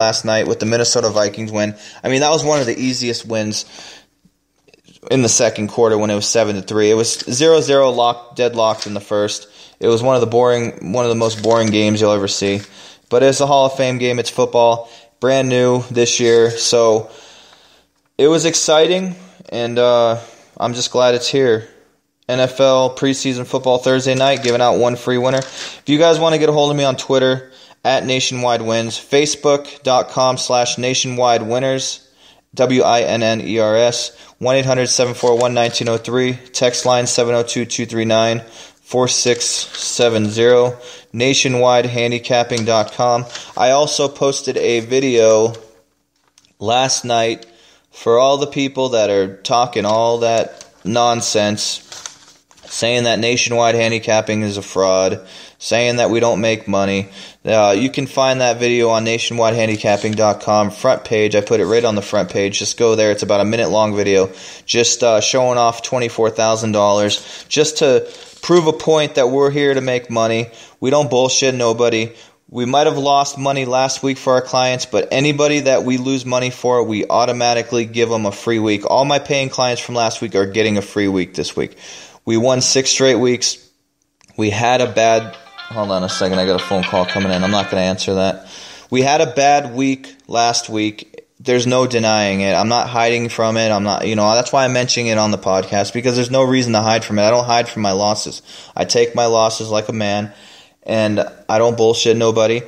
last night with the Minnesota Vikings win. I mean, that was one of the easiest wins in the second quarter when it was 7-3. It was 0-0 deadlocked in the first. It was one of the most boring games you'll ever see. But it's a Hall of Fame game. It's football, brand new this year. So it was exciting, and I'm just glad it's here. NFL preseason football Thursday night, giving out one free winner. If you guys want to get a hold of me on Twitter, at Nationwide Wins, Facebook.com/Nationwide Winners, WINNERS, 1-800-741-1903, text line 702-239-4670, nationwidehandicapping.com. I also posted a video last night for all the people that are talking all that nonsense, saying that Nationwide Handicapping is a fraud, saying that we don't make money. You can find that video on nationwidehandicapping.com front page. I put it right on the front page. Just go there. It's about a minute-long video just showing off $24,000 just to prove a point that we're here to make money. We don't bullshit nobody. We might have lost money last week for our clients, but anybody that we lose money for, we automatically give them a free week. All my paying clients from last week are getting a free week this week. We won 6 straight weeks. We had a bad... Hold on a second. I got a phone call coming in. I'm not going to answer that. We had a bad week last week. There's no denying it. I'm not hiding from it. I'm not, that's why I'm mentioning it on the podcast, because there's no reason to hide from it. I don't hide from my losses. I take my losses like a man, and I don't bullshit nobody.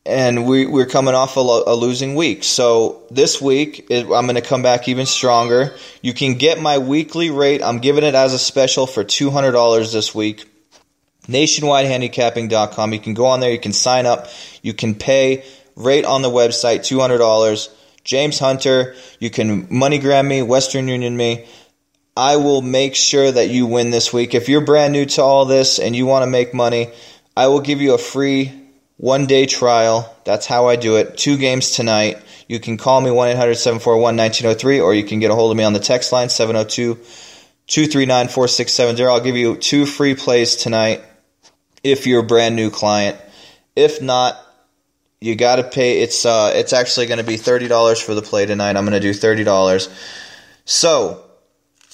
And we're coming off a losing week. So this week, I'm going to come back even stronger. You can get my weekly rate. I'm giving it as a special for $200 this week. NationwideHandicapping.com. You can go on there. You can sign up. You can pay right on the website, $200. James Hunter. You can MoneyGram me, Western Union me. I will make sure that you win this week. If you're brand new to all this and you want to make money, I will give you a free 1-day trial. That's how I do it. 2 games tonight. You can call me 1-800-741-1903, or you can get a hold of me on the text line 702-239-4670. I'll give you 2 free plays tonight if you're a brand new client. If not, you got to pay. It's actually going to be $30 for the play tonight. I'm going to do $30. So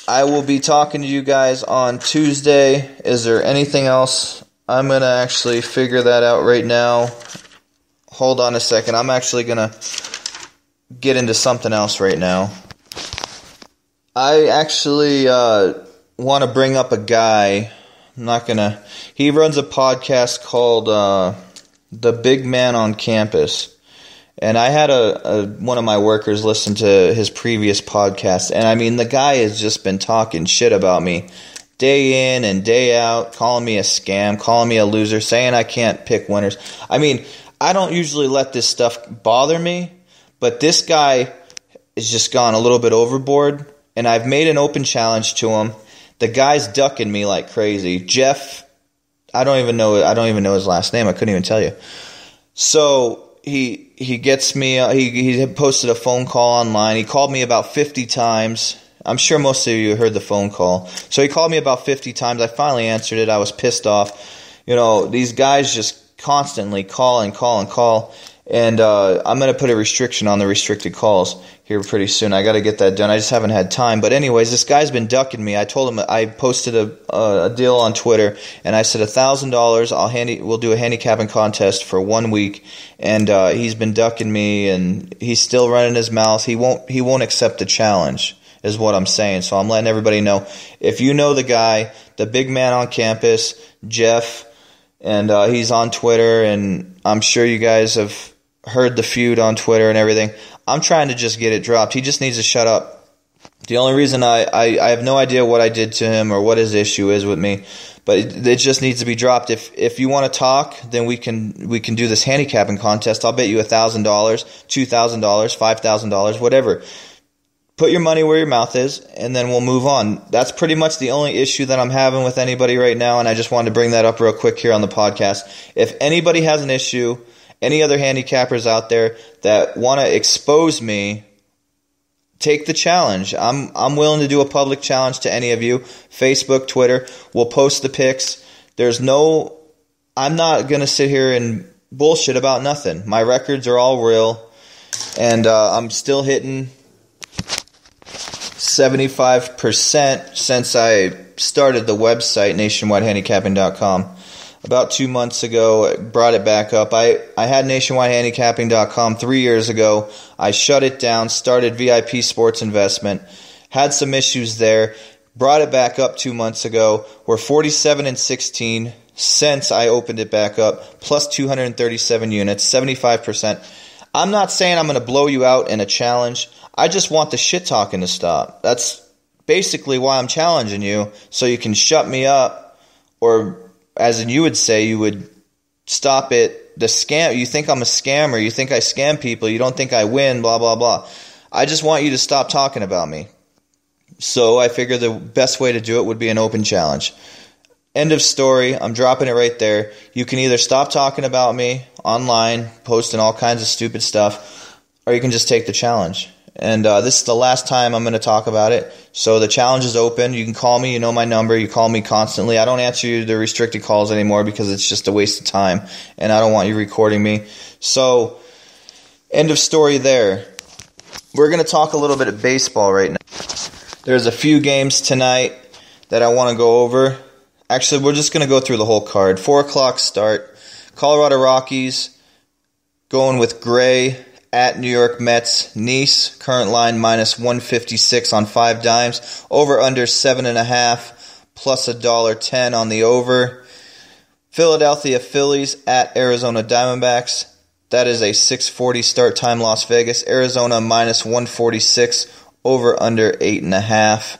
I will be talking to you guys on Tuesday. Is there anything else? I'm going to actually figure that out right now. Hold on a second. I'm actually going to get into something else right now. I actually want to bring up a guy. He runs a podcast called The Big Man on Campus. And I had one of my workers listen to his previous podcast. And I mean, the guy has just been talking shit about me day in and day out, calling me a scam, calling me a loser, saying I can't pick winners. I mean, I don't usually let this stuff bother me, but this guy has just gone a little bit overboard, and I've made an open challenge to him. The guy's ducking me like crazy. Jeff, I don't even know his last name. I couldn't even tell you. So he gets me. He posted a phone call online. He called me about 50 times. I'm sure most of you heard the phone call. So he called me about 50 times. I finally answered it. I was pissed off. These guys just constantly call. And I'm going to put a restriction on the restricted calls here pretty soon. I got to get that done. I just haven't had time. But anyways, this guy's been ducking me. I told him, I posted a deal on Twitter, and I said $1,000. We'll do a handicapping contest for 1 week. And he's been ducking me, and he's still running his mouth. He won't accept the challenge, is what I'm saying. So I'm letting everybody know. If you know the guy, the big man on campus, Jeff, and he's on Twitter, and I'm sure you guys have heard the feud on Twitter and everything. I'm trying to just get it dropped. He just needs to shut up. The only reason I have no idea what I did to him or what his issue is with me, but it just needs to be dropped. If you want to talk, then we can do this handicapping contest. I'll bet you $1,000, $2,000, $5,000, whatever. Put your money where your mouth is, and then we'll move on. That's pretty much the only issue that I'm having with anybody right now, and I just wanted to bring that up real quick here on the podcast. If anybody has an issue, any other handicappers out there that want to expose me, take the challenge. I'm willing to do a public challenge to any of you. Facebook, Twitter, we'll post the pics. I'm not going to sit here and bullshit about nothing. My records are all real. And I'm still hitting 75% since I started the website, nationwidehandicapping.com. About 2 months ago, I brought it back up. I had nationwidehandicapping.com 3 years ago. I shut it down, started VIP Sports Investment, had some issues there, brought it back up 2 months ago. We're 47-16 since I opened it back up, plus 237 units, 75%. I'm not saying I'm going to blow you out in a challenge. I just want the shit talking to stop. That's basically why I'm challenging you, so you can shut me up, or as in you would say, you would stop it. The scam. You think I'm a scammer. You think I scam people. You don't think I win, blah, blah, blah. I just want you to stop talking about me. So I figure the best way to do it would be an open challenge. End of story. I'm dropping it right there. You can either stop talking about me online, posting all kinds of stupid stuff, or you can just take the challenge. And this is the last time I'm going to talk about it. So the challenge is open. You can call me. You know my number. You call me constantly. I don't answer the restricted calls anymore because it's just a waste of time, and I don't want you recording me. So end of story there. We're going to talk a little bit of baseball right now. There's a few games tonight that I want to go over. Actually, we're just going to go through the whole card. 4 o'clock start. Colorado Rockies going with Gray at New York Mets. Nice, current line minus 156 on 5 dimes. Over under 7.5 plus $1.10 on the over. Philadelphia Phillies at Arizona Diamondbacks. That is a 6:40 start time, Las Vegas. Arizona minus 146, over under 8.5.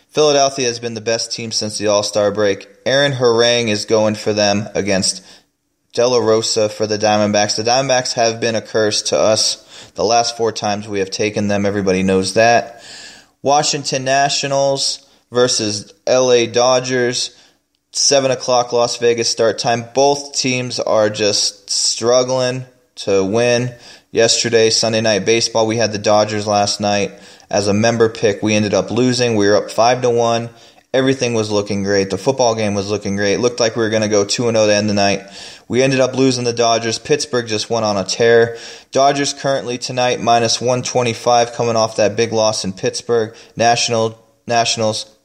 Philadelphia has been the best team since the All-Star break. Aaron Harang is going for them against De La Rosa for the Diamondbacks. The Diamondbacks have been a curse to us the last 4 times we have taken them. Everybody knows that. Washington Nationals versus LA Dodgers. 7 o'clock Las Vegas start time. Both teams are just struggling to win. Yesterday, Sunday Night Baseball, we had the Dodgers last night. As a member pick, we ended up losing. We were up 5-1. Everything was looking great. The football game was looking great. It looked like we were going to go 2-0 to end the night. We ended up losing the Dodgers. Pittsburgh just went on a tear. Dodgers currently tonight minus 125 coming off that big loss in Pittsburgh. Nationals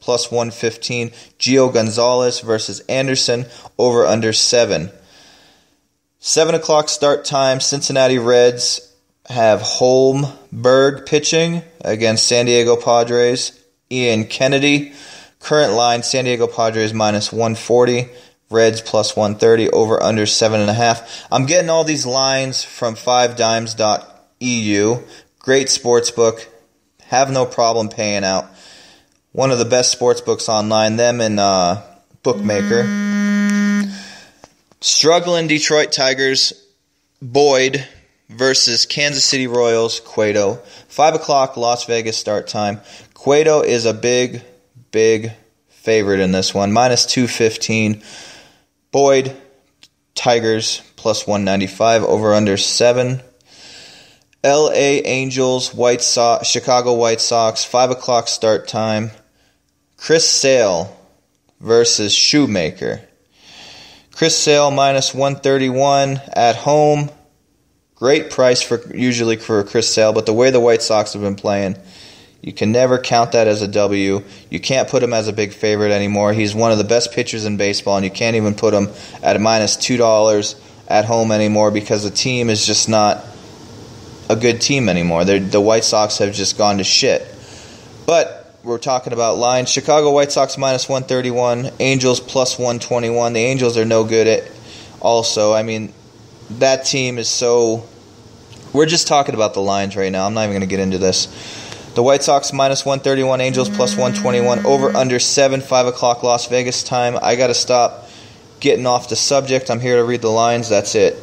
plus 115. Gio Gonzalez versus Anderson, over under 7. 7 o'clock start time. Cincinnati Reds have Holmberg pitching against San Diego Padres. Ian Kennedy. Current line, San Diego Padres minus 140. Reds plus 130. Over under 7.5. I'm getting all these lines from 5dimes.eu. Great sports book. Have no problem paying out. One of the best sports books online. Them and Bookmaker. Struggling Detroit Tigers. Boyd versus Kansas City Royals, Cueto. 5 o'clock Las Vegas start time. Cueto is a big favorite in this one. Minus 215. Boyd, Tigers, plus 195. Over under 7. L.A. Angels, Chicago White Sox. 5 o'clock start time. Chris Sale versus Shoemaker. Chris Sale minus 131 at home. Great price usually for Chris Sale, but the way the White Sox have been playing, you can never count that as a W. You can't put him as a big favorite anymore. He's one of the best pitchers in baseball, and you can't even put him at a minus $2 at home anymore because the team is just not a good team anymore. The White Sox have just gone to shit. But we're talking about lines. Chicago White Sox minus 131. Angels plus 121. The Angels are no good at also. I mean, that team is so... We're just talking about the lines right now. I'm not even going to get into this. The White Sox minus 131. Angels plus 121. Over under 7. 5 o'clock Las Vegas time. I got to stop getting off the subject. I'm here to read the lines. That's it.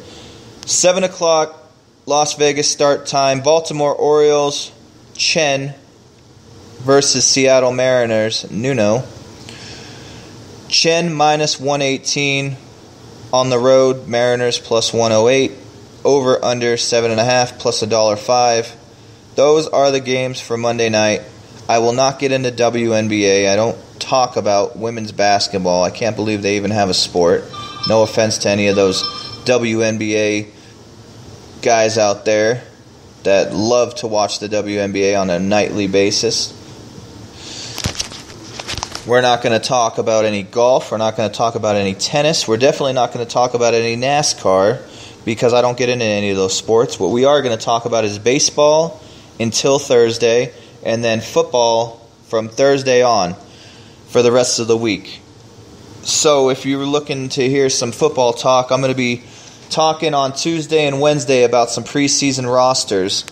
7 o'clock Las Vegas start time. Baltimore Orioles. Chen versus Seattle Mariners, Nuno. Chen minus 118 on the road, Mariners plus 108. Over under 7.5 plus $1.05. Those are the games for Monday night. I will not get into WNBA. I don't talk about women's basketball. I can't believe they even have a sport. No offense to any of those WNBA guys out there. that love to watch the WNBA on a nightly basis. We're not going to talk about any golf. We're not going to talk about any tennis. We're definitely not going to talk about any NASCAR because I don't get into any of those sports. What we are going to talk about is baseball until Thursday, and then football from Thursday on for the rest of the week. So if you're looking to hear some football talk, I'm going to be talking on Tuesday and Wednesday about some preseason rosters,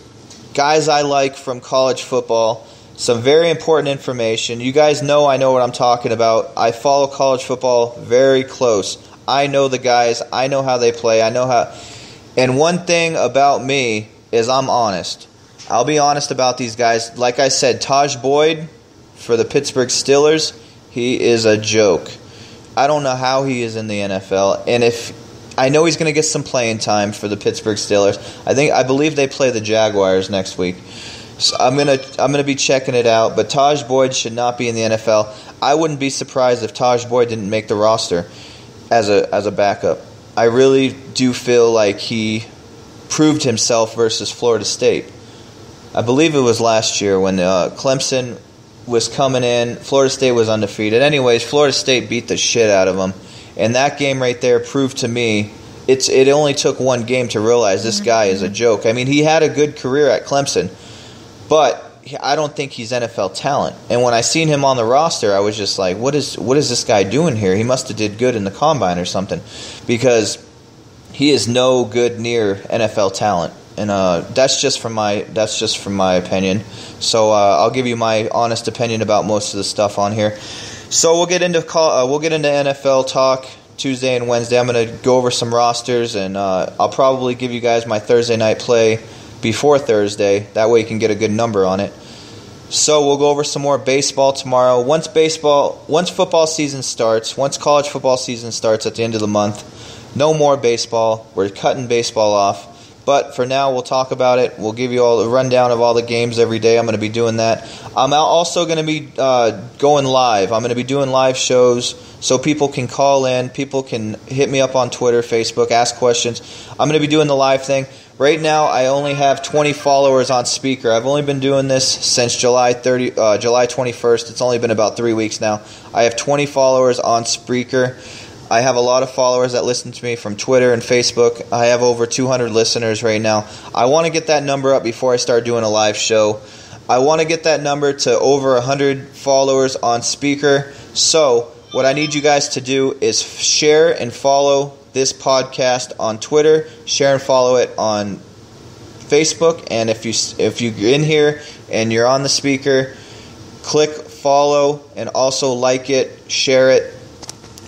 guys I like from college football, some very important information. You guys know I know what I'm talking about. I follow college football very close. I know the guys. I know how they play. I know how. And one thing about me is I'm honest. I'll be honest about these guys. Like I said, Taj Boyd for the Pittsburgh Steelers, he is a joke. I don't know how he is in the NFL, and I know he's going to get some playing time for the Pittsburgh Steelers. I believe they play the Jaguars next week. So I'm gonna be checking it out, but Taj Boyd should not be in the NFL. I wouldn't be surprised if Taj Boyd didn't make the roster as a backup. I really do feel like he proved himself versus Florida State. I believe it was last year when Clemson was coming in. Florida State was undefeated. Anyways, Florida State beat the shit out of them. And that game right there proved to me, it only took one game to realize this guy is a joke. I mean, he had a good career at Clemson, but I don't think he's NFL talent. And when I seen him on the roster, I was just like, what is this guy doing here? He must have did good in the combine or something, because he is no good near NFL talent. And that's just from my opinion. So I'll give you my honest opinion about most of the stuff on here. So we'll get into NFL talk Tuesday and Wednesday. I'm going to go over some rosters, and I'll probably give you guys my Thursday night play before Thursday. That way you can get a good number on it. So we'll go over some more baseball tomorrow. Once football season starts, once college football season starts at the end of the month, no more baseball. We're cutting baseball off. But for now, we'll talk about it. We'll give you all a rundown of all the games every day. I'm going to be doing that. I'm also going to be going live. I'm going to be doing live shows so people can call in. People can hit me up on Twitter, Facebook, ask questions. I'm going to be doing the live thing. Right now, I only have 20 followers on Spreaker. I've only been doing this since July 21st. It's only been about 3 weeks now. I have 20 followers on Spreaker. I have a lot of followers that listen to me from Twitter and Facebook. I have over 200 listeners right now. I want to get that number up before I start doing a live show. I want to get that number to over 100 followers on Spreaker. So what I need you guys to do is share and follow this podcast on Twitter. Share and follow it on Facebook. And if you're in here and you're on the Spreaker, click follow and also like it, share it.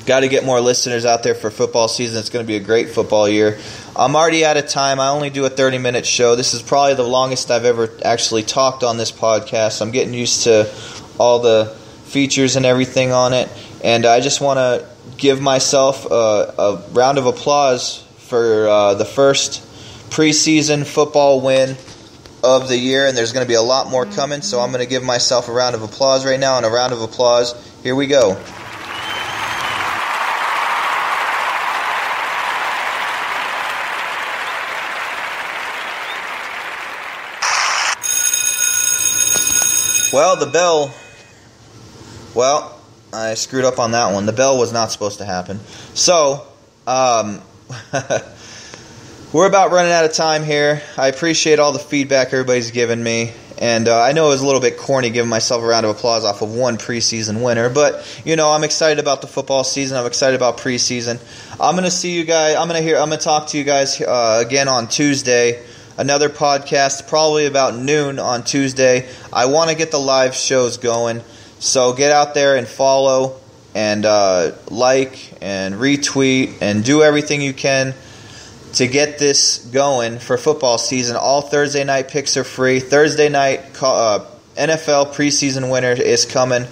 Got to get more listeners out there for football season. It's going to be a great football year. I'm already out of time. I only do a 30-minute show. This is probably the longest I've ever actually talked on this podcast. I'm getting used to all the features and everything on it. And I just want to give myself a round of applause for the first preseason football win of the year. And there's going to be a lot more coming. So I'm going to give myself a round of applause right now. And a round of applause. Here we go. Well, I screwed up on that one. The bell was not supposed to happen. So, we're about running out of time here. I appreciate all the feedback everybody's given me. And I know it was a little bit corny giving myself a round of applause off of one preseason winner. But, I'm excited about the football season. I'm excited about preseason. I'm going to see you guys. I'm going to talk to you guys again on Tuesday. Another podcast, probably about noon on Tuesday. I want to get the live shows going, so get out there and follow and like and retweet and do everything you can to get this going for football season. All Thursday night picks are free. Thursday night NFL preseason winner is coming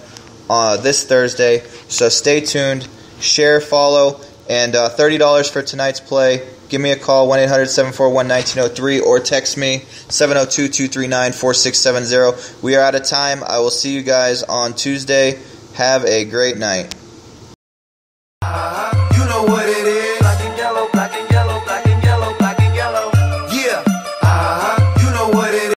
this Thursday, so stay tuned, share, follow, and $30 for tonight's play. Give me a call, 1-800-741-1903, or text me, 702-239-4670. We are out of time. I will see you guys on Tuesday. Have a great night.